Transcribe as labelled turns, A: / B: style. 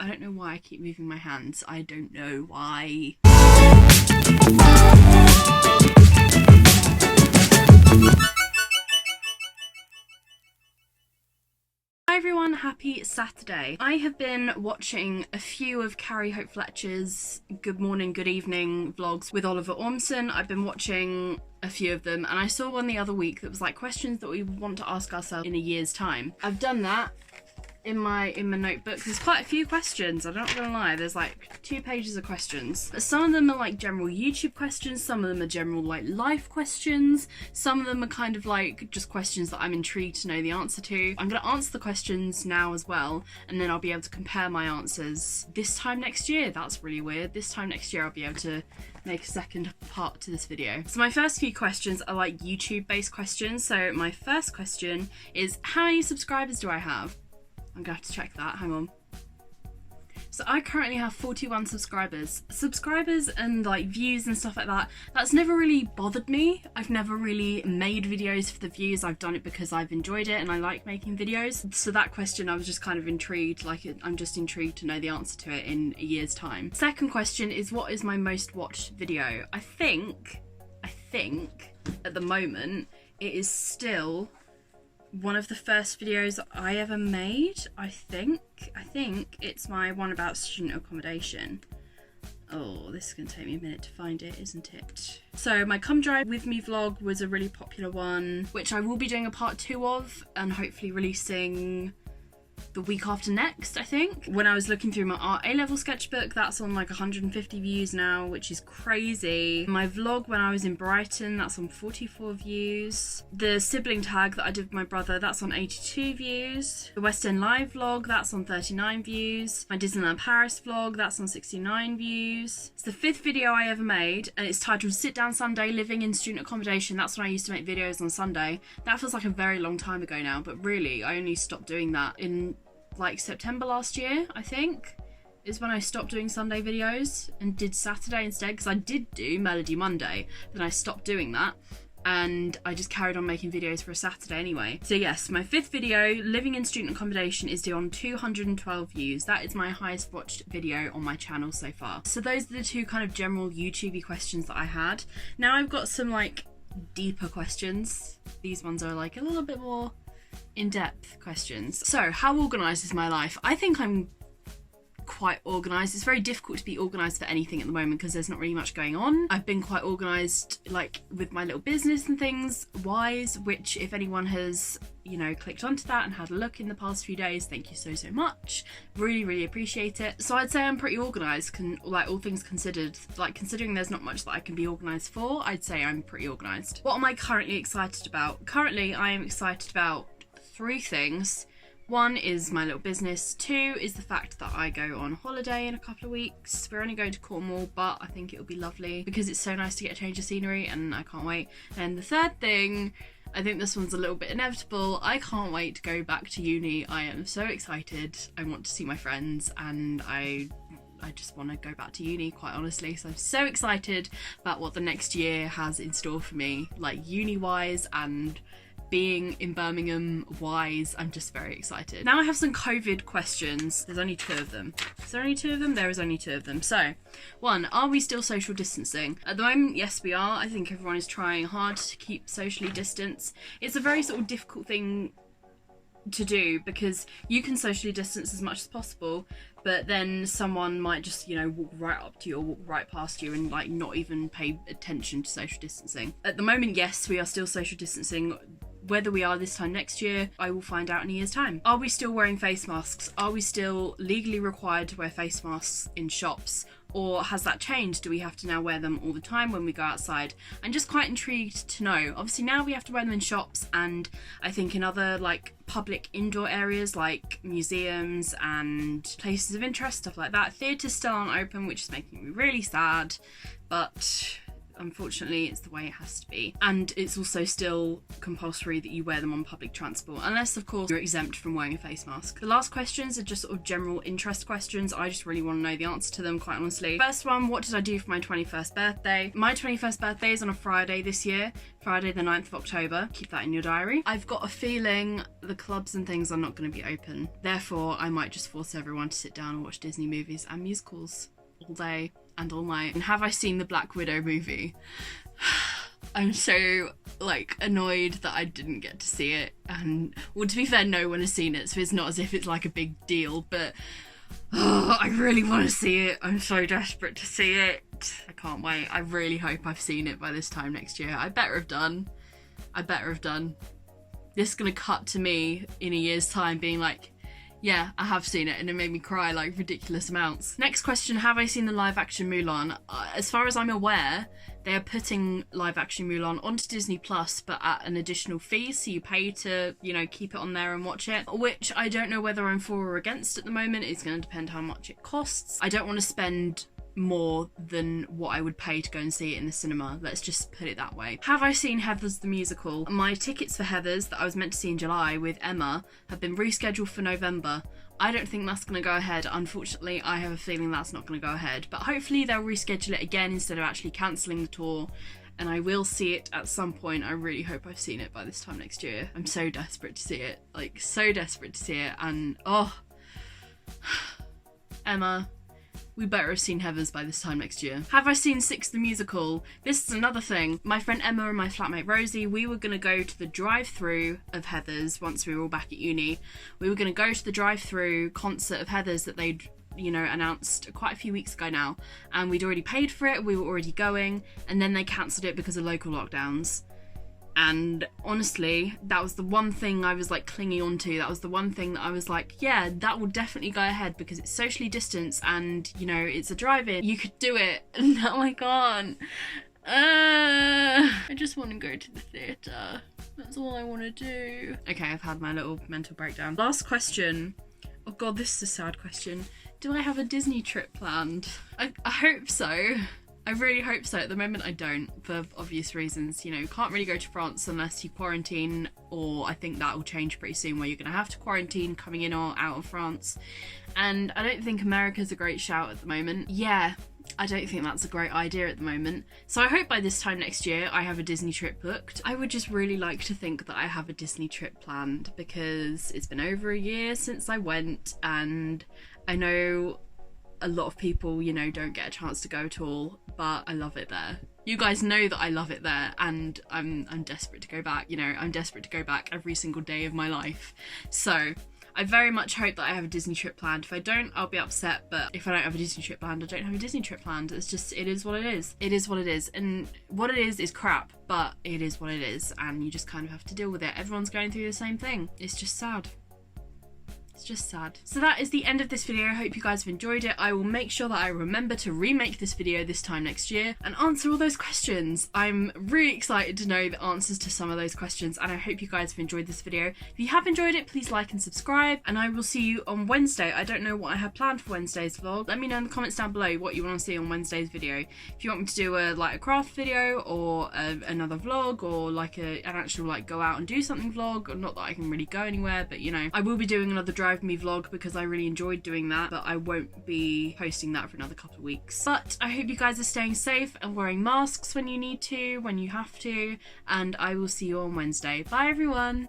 A: I don't know why I keep moving my hands. I don't know why. Hi everyone, happy Saturday. I have been watching a few of Carrie Hope Fletcher's Good Morning, Good Evening vlogs with Oliver Ormston. I've been watching a few of them and I saw one the other week that was like questions that we want to ask ourselves in a year's time. I've done that in my notebook. There's quite a few questions, I'm not gonna lie. There's like 2 pages of questions. Some of them are like general YouTube questions, some of them are general like life questions, some of them are kind of like just questions that I'm intrigued to know the answer to. I'm gonna answer the questions now as well, and then I'll be able to compare my answers this time next year. That's really weird. This time next year I'll be able to make a second part to this video. So my first few questions are like YouTube based questions. So my first question is, how many subscribers do I have? I'm gonna have to check that, hang on. So I currently have 41 subscribers. Subscribers and like views and stuff like that, that's never really bothered me. I've never really made videos for the views. I've done it because I've enjoyed it and I like making videos. So that question I was just kind of intrigued, like I'm just intrigued to know the answer to it in a year's time. Second question is, what is my most watched video? I think at the moment it is still one of the first videos I ever made. I think it's my one about student accommodation. Oh, this is gonna take me a minute to find it, isn't it? So my Come Drive With Me vlog was a really popular one, which I will be doing a part 2 of and hopefully releasing the week after next, I think. When I was looking through my art A-level sketchbook, that's on like 150 views now, which is crazy. My vlog when I was in Brighton, that's on 44 views. The sibling tag that I did with my brother, that's on 82 views. The West End Live vlog, that's on 39 views. My Disneyland Paris vlog, that's on 69 views. It's the 5th video I ever made, and it's titled Sit Down Sunday, Living in Student Accommodation. That's when I used to make videos on Sunday. That feels like a very long time ago now, but really, I only stopped doing that in like September last year, I think, is when I stopped doing Sunday videos and did Saturday instead, because I did do Melody Monday, then I stopped doing that and I just carried on making videos for a Saturday anyway. So yes, my 5th video, Living in Student Accommodation, is due on 212 views. That is my highest watched video on my channel so far. So those are the 2 kind of general YouTubey questions that I had. Now I've got some like deeper questions. These ones are like a little bit more in-depth questions. So, how organised is my life? I think I'm quite organised. It's very difficult to be organised for anything at the moment because there's not really much going on. I've been quite organised like with my little business and things wise, which if anyone has, you know, clicked onto that and had a look in the past few days, thank you so much. Really appreciate it. So I'd say I'm pretty organised, like all things considered. Like considering there's not much that I can be organised for, I'd say I'm pretty organised. What am I currently excited about? Currently I am excited about 3 things. 1 is my little business. 2 is the fact that I go on holiday in a couple of weeks. We're only going to Cornwall, but I think it'll be lovely because it's so nice to get a change of scenery and I can't wait. And the 3rd thing, I think this one's a little bit inevitable. I can't wait to go back to uni. I am so excited. I want to see my friends and I just want to go back to uni, quite honestly. So I'm so excited about what the next year has in store for me, like uni-wise and being in Birmingham wise. I'm just very excited. Now I have some COVID questions. There's only 2 of them. Is there only 2 of them? There is only 2 of them. So, 1, are we still social distancing? At the moment, yes we are. I think everyone is trying hard to keep socially distanced. It's a very sort of difficult thing to do because you can socially distance as much as possible, but then someone might just, you know, walk right up to you or walk right past you and like not even pay attention to social distancing. At the moment, yes, we are still social distancing. Whether we are this time next year, I will find out in a year's time. Are we still wearing face masks? Are we still legally required to wear face masks in shops? Or has that changed? Do we have to now wear them all the time when we go outside? I'm just quite intrigued to know. Obviously now we have to wear them in shops and I think in other like public indoor areas like museums and places of interest, stuff like that. Theatres still aren't open, which is making me really sad, but unfortunately it's the way it has to be. And it's also still compulsory that you wear them on public transport, unless of course you're exempt from wearing a face mask. The last questions are just sort of general interest questions. I just really want to know the answer to them, quite honestly. First one, what did I do for my 21st birthday? My 21st birthday is on a Friday this year, Friday the 9th of October. Keep that in your diary. I've got a feeling the clubs and things are not going to be open. Therefore, I might just force everyone to sit down and watch Disney movies and musicals all day and all night. And have I seen the Black Widow movie? I'm so annoyed that I didn't get to see it. And well, to be fair, no one has seen it, so it's not as if it's like a big deal, but I really want to see it. I'm so desperate to see it. I can't wait. I really hope I've seen it by this time next year. I better have done. This is gonna cut to me in a year's time being like, yeah, I have seen it, and it made me cry like ridiculous amounts. Next question, have I seen the live action Mulan? As far as I'm aware, they are putting live action Mulan onto Disney Plus, but at an additional fee, so you pay to, you know, keep it on there and watch it, which I don't know whether I'm for or against at the moment. It's going to depend how much it costs. I don't want to spend more than what I would pay to go and see it in the cinema. Let's just put it that way. Have I seen Heathers the musical? My tickets for Heathers that I was meant to see in July with Emma have been rescheduled for November. I don't think that's going to go ahead. Unfortunately, I have a feeling that's not going to go ahead, but hopefully they'll reschedule it again instead of actually cancelling the tour, and I will see it at some point. I really hope I've seen it by this time next year. I'm so desperate to see it, like so desperate to see it, and oh, Emma, we better have seen Heathers by this time next year. Have I seen Six the Musical? This is another thing. My friend Emma and my flatmate Rosie, we were going to go to the drive-through of Heathers once we were all back at uni. We were going to go to the drive-through concert of Heathers that they'd, you know, announced quite a few weeks ago now. And we'd already paid for it, we were already going, and then they cancelled it because of local lockdowns. And honestly, that was the one thing I was like clinging on to. That was the one thing that I was like, yeah, that will definitely go ahead because it's socially distanced and, you know, it's a drive-in. You could do it. No, I can't. I just want to go to the theatre. That's all I want to do. Okay, I've had my little mental breakdown. Last question. Oh God, this is a sad question. Do I have a Disney trip planned? I hope so. I really hope so. At the moment I don't, for obvious reasons. You know, you can't really go to France unless you quarantine, or I think that will change pretty soon where you're going to have to quarantine coming in or out of France. And I don't think America's a great shout at the moment. Yeah, I don't think that's a great idea at the moment. So I hope by this time next year I have a Disney trip booked. I would just really like to think that I have a Disney trip planned because it's been over a year since I went, and I know a lot of people, you know, don't get a chance to go at all, but I love it there. You guys know that I love it there, and I'm desperate to go back. You know, I'm desperate to go back every single day of my life. So I very much hope that I have a Disney trip planned. If I don't, I'll be upset, but if I don't have a Disney trip planned, I don't have a Disney trip planned. It's just, it is what it is. It is what it is, and what it is crap, but it is what it is, and you just kind of have to deal with it. Everyone's going through the same thing. It's just sad. It's just sad. So that is the end of this video. I hope you guys have enjoyed it. I will make sure that I remember to remake this video this time next year and answer all those questions. I'm really excited to know the answers to some of those questions, and I hope you guys have enjoyed this video. If you have enjoyed it, please like and subscribe, and I will see you on Wednesday. I don't know what I have planned for Wednesday's vlog. Let me know in the comments down below what you want to see on Wednesday's video. If you want me to do a craft video, or another vlog, or like an actual go out and do something vlog, or not that I can really go anywhere, but you know, I will be doing another drive me vlog because I really enjoyed doing that, but I won't be posting that for another couple of weeks. But I hope you guys are staying safe and wearing masks when you need to, when you have to, and I will see you on Wednesday. Bye everyone!